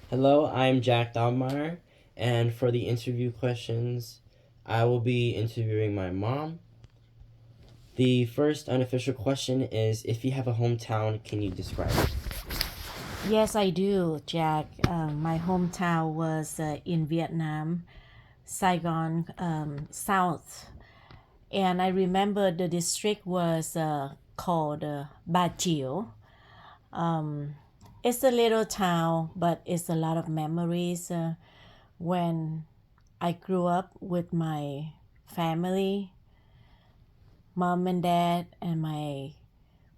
Hello, I'm Jack Dobmeyer, and for the interview questions, I will be interviewing my mom. The first unofficial question is, if you have a hometown, can you describe it? Yes, I do, Jack. My hometown was in Vietnam, Saigon, South. And I remember the district was called Ba Chiu. It's a little town, but it's a lot of memories when I grew up with my family, mom and dad, and my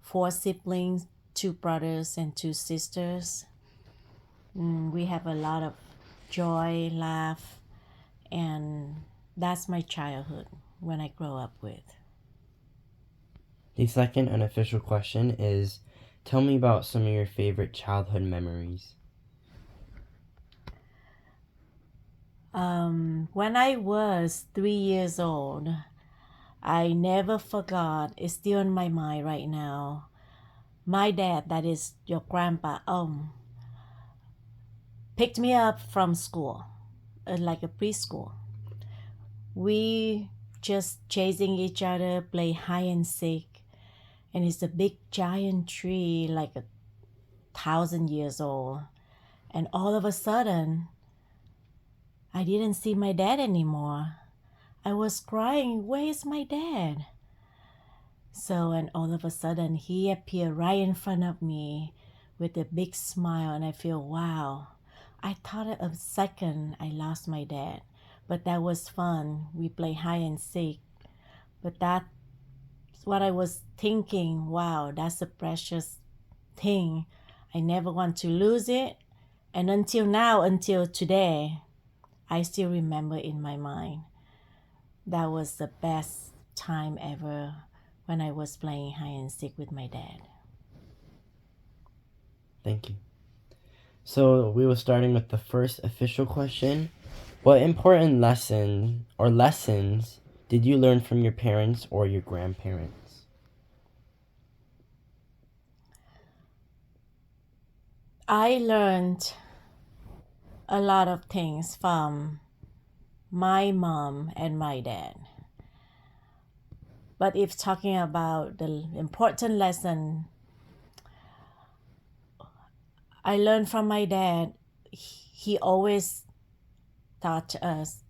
four siblings, two brothers and two sisters. We have a lot of joy, laugh, and that's my childhood when I grow up with. The second unofficial question is, tell me about some of your favorite childhood memories. When I was 3 years old, I never forgot, it's still in my mind right now. My dad, that is your grandpa, picked me up from school, like a preschool. We just chasing each other, play hide and seek, and it's a big giant tree, like 1,000 years old. And all of a sudden, I didn't see my dad anymore. I was crying, where's my dad? So, and all of a sudden, he appeared right in front of me with a big smile, and I feel, wow. I thought a second I lost my dad, but that was fun. We play hide and seek. But that's what I was thinking. Wow, that's a precious thing. I never want to lose it. And until now, until today, I still remember in my mind. That was the best time ever when I was playing hide and seek with my dad. Thank you. So, we were starting with the first official question. What important lesson or lessons did you learn from your parents or your grandparents? I learned a lot of things from my mom and my dad. But if talking about the important lesson I learned from my dad, he always taught us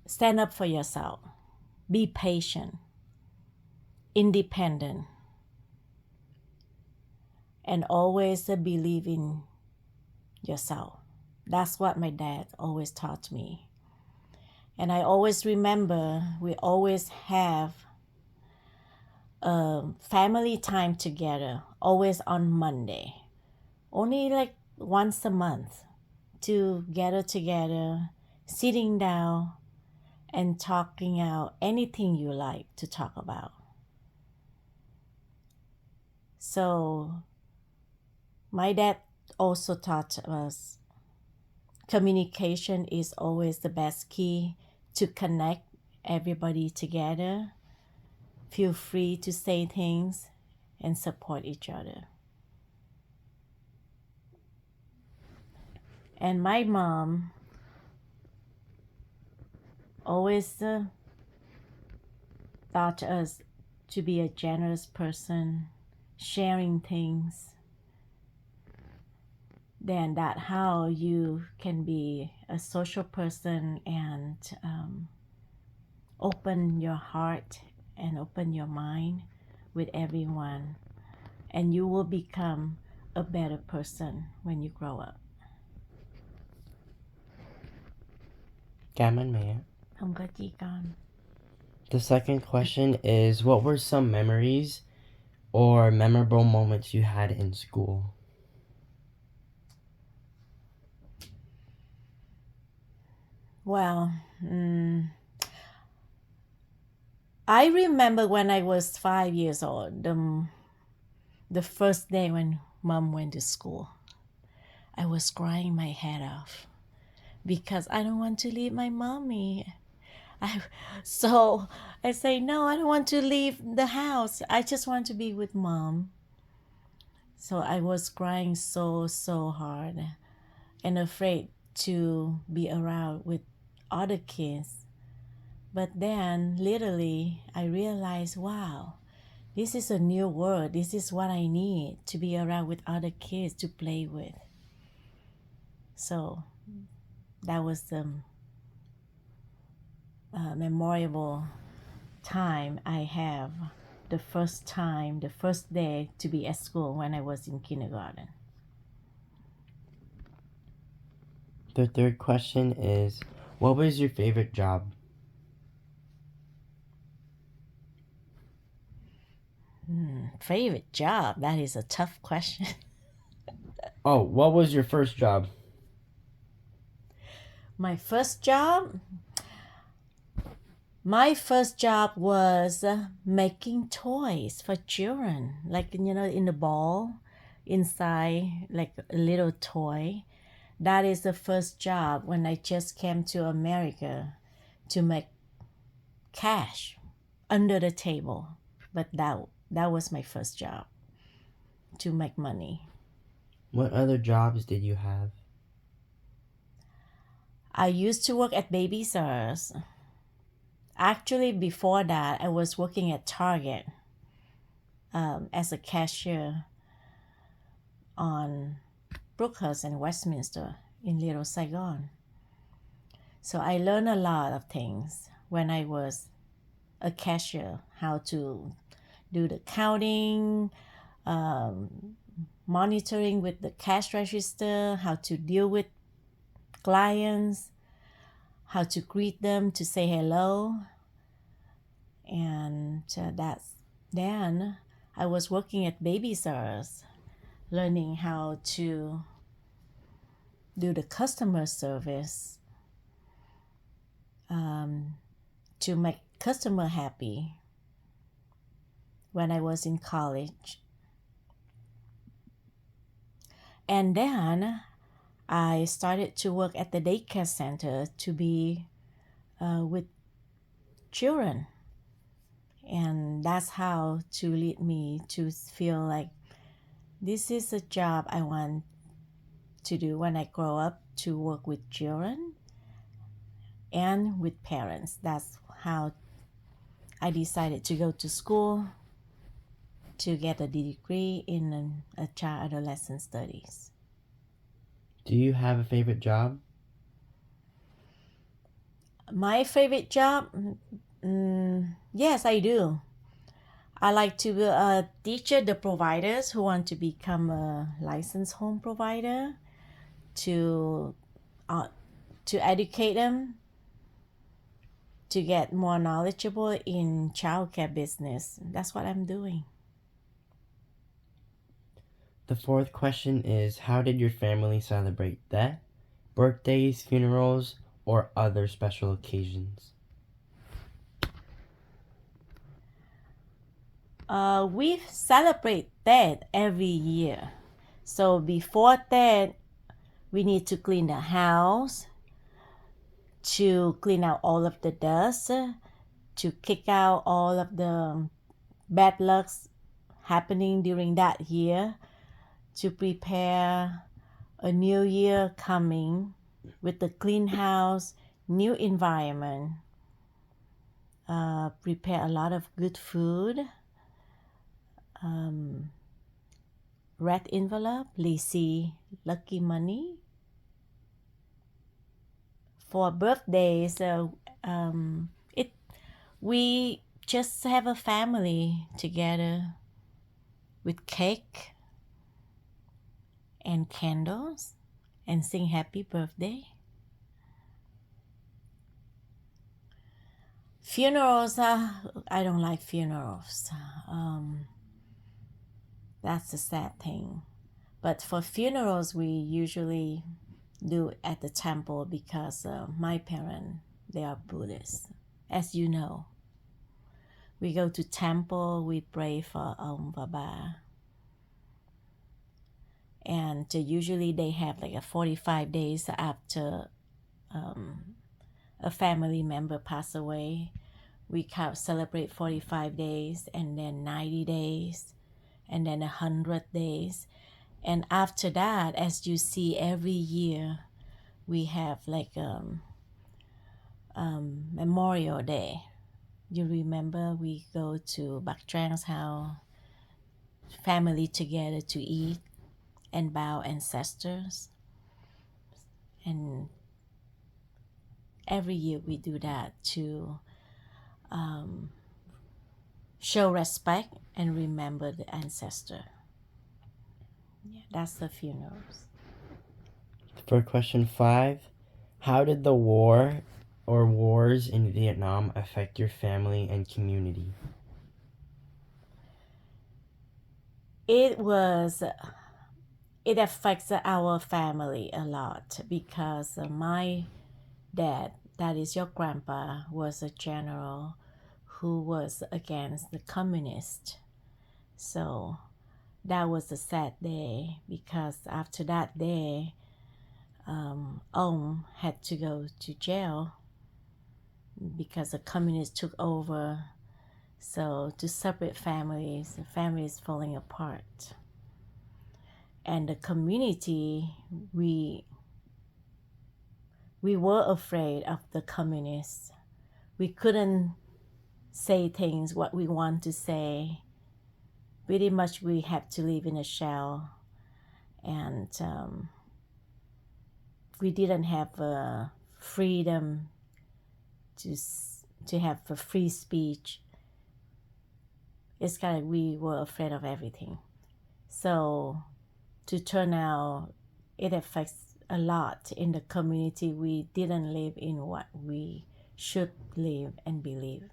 stand up for yourself, be patient, independent, and always believe in yourself. That's what my dad always taught me. And I always remember we always have family time together, always on Monday. Only like once a month to gather together, sitting down and talking out anything you like to talk about. So my dad also taught us communication is always the best key to connect everybody together. Feel free to say things and support each other. And my mom always taught us to be a generous person, sharing things. Then that how you can be a social person and open your heart and open your mind with everyone, and you will become a better person when you grow up. Gammon man. Không có chi con. The second question is, what were some memories or memorable moments you had in school? Well, I remember when I was 5 years old, the first day when mom went to school, I was crying my head off because I don't want to leave my mommy. So I say, no, I don't want to leave the house. I just want to be with mom. So I was crying so hard and afraid to be around with other kids. But then literally I realized, wow, this is a new world. This is what I need to be around with other kids to play with. So that was the memorable time I have, the first time, the first day to be at school when I was in kindergarten. The third question is, what was your favorite job? Favorite job? That is a tough question. Oh, what was your first job? My first job? My first job was making toys for children, like in the ball, inside like a little toy. That is the first job when I just came to America to make cash under the table. But that was my first job to make money. What other jobs did you have? I used to work at Babysitters. Actually, before that, I was working at Target as a cashier on Brookhurst and Westminster in Little Saigon. So I learned a lot of things when I was a cashier, how to do the counting, monitoring with the cash register, how to deal with clients, how to greet them, to say hello. And that's then I was working at Babysitters, learning how to do the customer service, to make customer happy when I was in college. And then I started to work at the daycare center to be with children. And that's how to lead me to feel like this is a job I want to do when I grow up, to work with children and with parents. That's how I decided to go to school to get a degree in a child adolescent studies. Do you have a favorite job? My favorite job? Yes, I do. I like to teach the providers who want to become a licensed home provider to uh, to educate them to get more knowledgeable in childcare business. That's what I'm doing. The fourth question is, how did your family celebrate death, birthdays, funerals, or other special occasions? We celebrate that every year. So before that, we need to clean the house, to clean out all of the dust, to kick out all of the bad lucks happening during that year, to prepare a new year coming with a clean house, new environment. Prepare a lot of good food. Red envelope, Lisi, lucky money. For birthdays, it we just have a family together with cake and candles and sing happy birthday. Funerals, I don't like funerals. That's a sad thing. But for funerals, we usually do at the temple because my parents, they are Buddhists, as you know. We go to temple, we pray for Baba. And usually they have like a 45 days after a family member pass away. We celebrate 45 days and then 90 days and then 100 days. And after that, as you see every year, we have like Memorial Day. You remember we go to Bạc Trang's house, family together to eat and bow ancestors. And every year we do that to show respect and remember the ancestor. Yeah, that's the funerals. For question 5, how did the war or wars in Vietnam affect your family and community? It affects our family a lot because my dad, that is your grandpa, was a general who was against the communists. So that was a sad day because after that day, Ông had to go to jail because the communists took over. So to separate families, the family is falling apart. And the community, we were afraid of the communists. We couldn't say things what we want to say. Pretty much we had to live in a shell, and we didn't have freedom to have a free speech. It's kind of we were afraid of everything. So to turn out, it affects a lot in the community. We didn't live in what we should live and believe.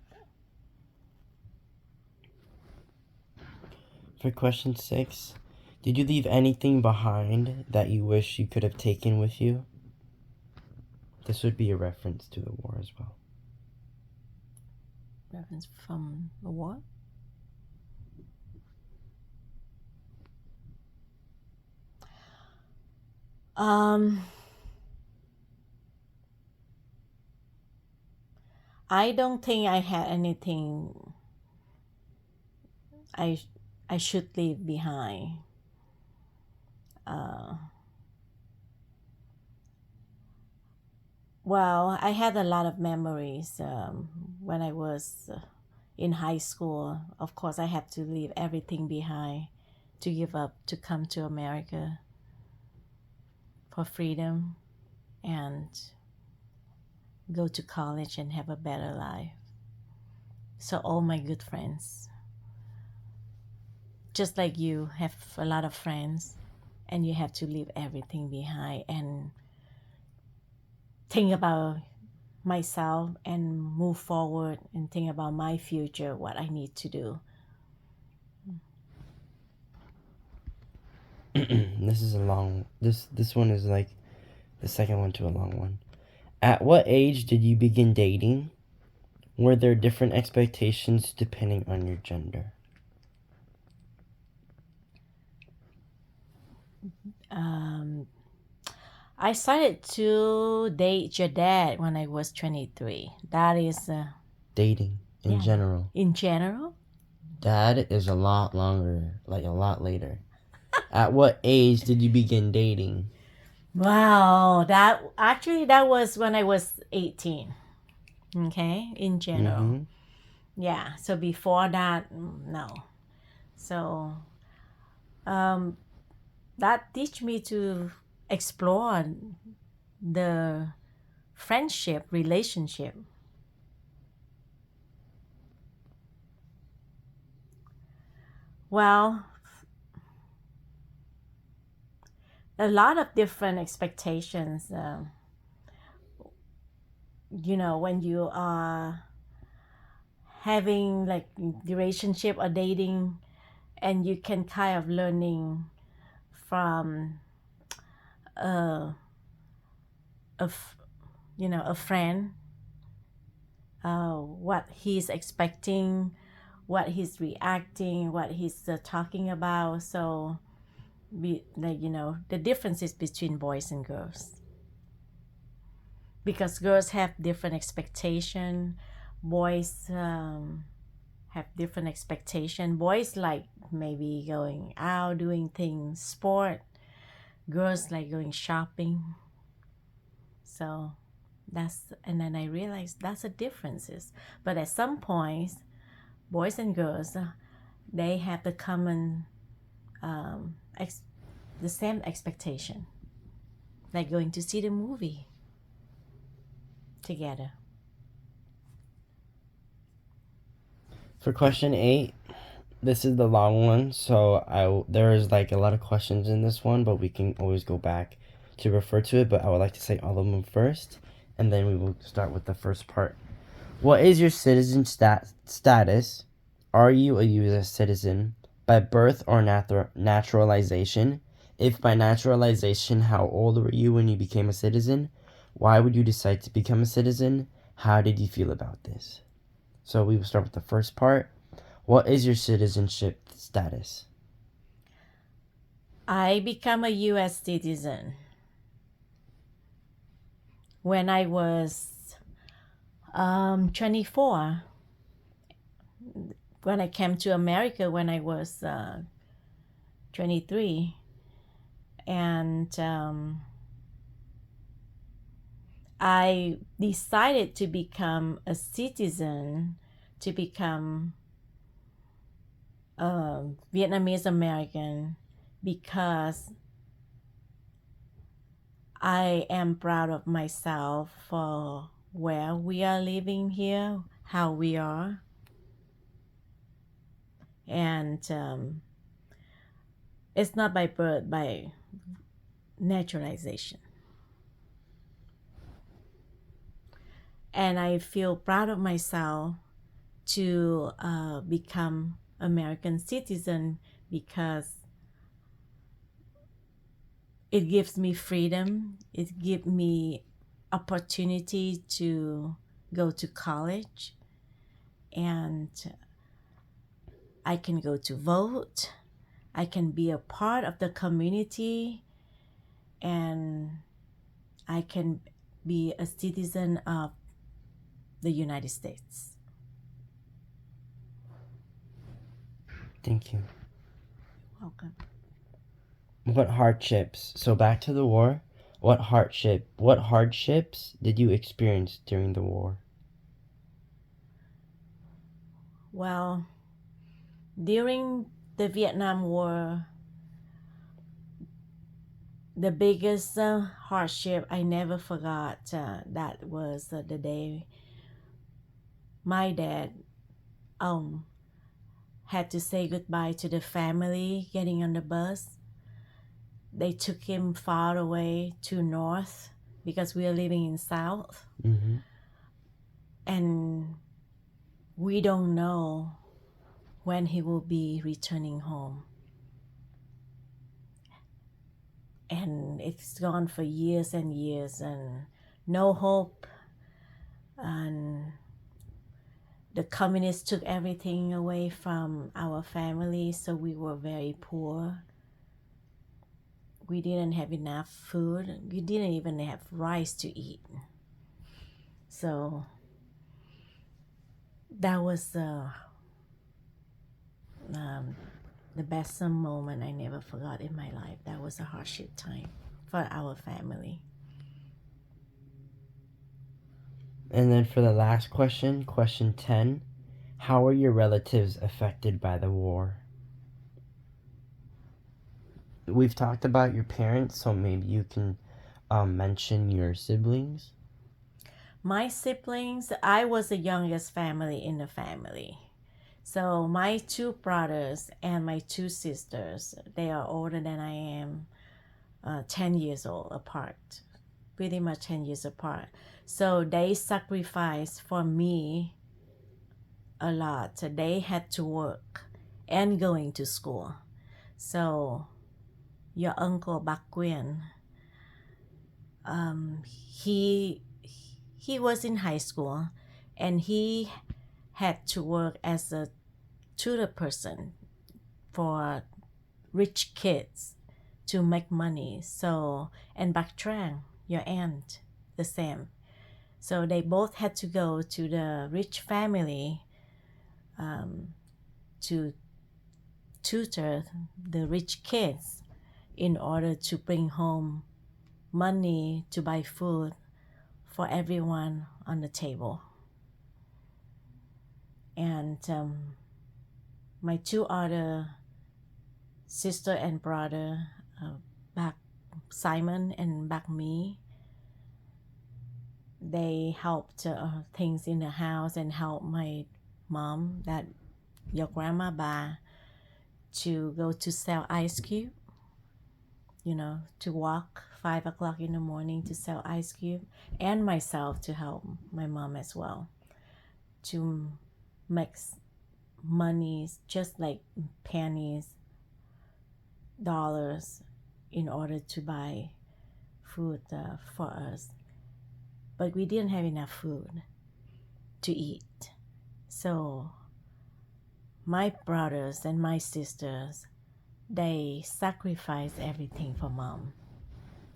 For question 6, did you leave anything behind that you wish you could have taken with you? This would be a reference to the war as well. Reference from the war? I don't think I had anything I should leave behind. Well, I had a lot of memories when I was in high school. Of course, I had to leave everything behind to give up to come to America for freedom and go to college and have a better life. So all my good friends, just like you, have a lot of friends, and you have to leave everything behind and think about myself and move forward and think about my future, what I need to do. This is a long this one is like the second one to a long one. At what age did you begin dating? Were there different expectations depending on your gender? I started to date your dad when I was 23. That is Dating in general. in general. Dad is a lot longer, like a lot later. At what age did you begin dating? Wow, that was when I was 18. Okay, in general. Yeah, so before that, no. So that teach me to explore the friendship relationship. Well, a lot of different expectations. When you are having like the relationship or dating, and you can kind of learning from a a friend, what he's expecting, what he's reacting, what he's talking about. So the differences between boys and girls, because girls have different expectation, boys have different expectation. Boys like maybe going out, doing things, sport. Girls like going shopping. So and then I realized that's the differences. But at some points, boys and girls, they have the common, um, the same expectation, like going to see the movie together. For question 8, this is the long one, so there is like a lot of questions in this one, but we can always go back to refer to it. But I would like to say all of them first, and then we will start with the first part. What is your citizen status? Are you a U.S. citizen by birth or naturalization? If by naturalization, how old were you when you became a citizen? Why would you decide to become a citizen? How did you feel about this? So we will start with the first part. What is your citizenship status? I become a U.S. citizen when I was 24. When I came to America when I was 23. And I decided to become a citizen, to become a Vietnamese American, because I am proud of myself for where we are living here, how we are. And it's not by birth, by naturalization. And I feel proud of myself to become American citizen because it gives me freedom. It gives me opportunity to go to college, and I can go to vote. I can be a part of the community, and I can be a citizen of the United States. Thank you. Welcome. What hardships? So back to the war. What hardships did you experience during the war? Well, during the Vietnam War, the biggest hardship I never forgot, that was the day my dad had to say goodbye to the family getting on the bus. They took him far away to north because we are living in south, Mm-hmm. and we don't know when he will be returning home. And it's gone for years and years, and no hope. And the communists took everything away from our family, so we were very poor. We didn't have enough food. We didn't even have rice to eat. So that was the best moment I never forgot in my life. That was a hardship time for our family. And then for the last question, question 10, how were your relatives affected by the war? We've talked about your parents, so maybe you can mention your siblings. My siblings, I was the youngest family in the family. So my two brothers and my two sisters, they are older than I am, 10 years old apart, pretty much 10 years apart. So they sacrificed for me a lot. They had to work and going to school. So your uncle Bak Nguyen, he was in high school, and he had to work as a tutor person for rich kids to make money. So, and Bak Trang, your aunt, the same. So they both had to go to the rich family to tutor the rich kids in order to bring home money to buy food for everyone on the table. And my two other sister and brother, back Simon and back me, they helped things in the house and helped my mom, that your grandma ba, to go to sell ice cube, to walk 5 o'clock in the morning to sell ice cube, and myself to help my mom as well to make monies, just like pennies, dollars, in order to buy food for us. But we didn't have enough food to eat. So my brothers and my sisters, they sacrificed everything for mom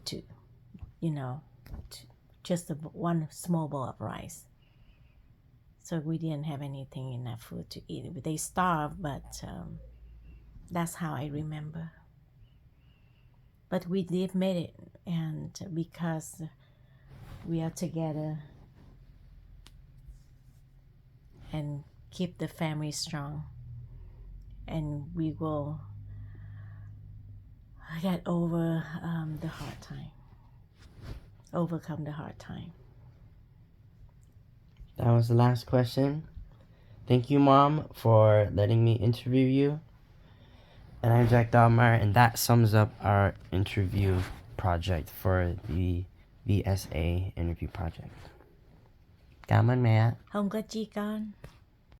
to, just one small bowl of rice. So we didn't have anything enough food to eat. They starved, but that's how I remember. But we did made it, and because we are together and keep the family strong, and we will get over the hard time, overcome the hard time. That was the last question. Thank you, Mom, for letting me interview you. And I'm Jack Dalmar, and that sums up our interview project for the VSA interview project. Cảm ơn mẹ. Không có chi con.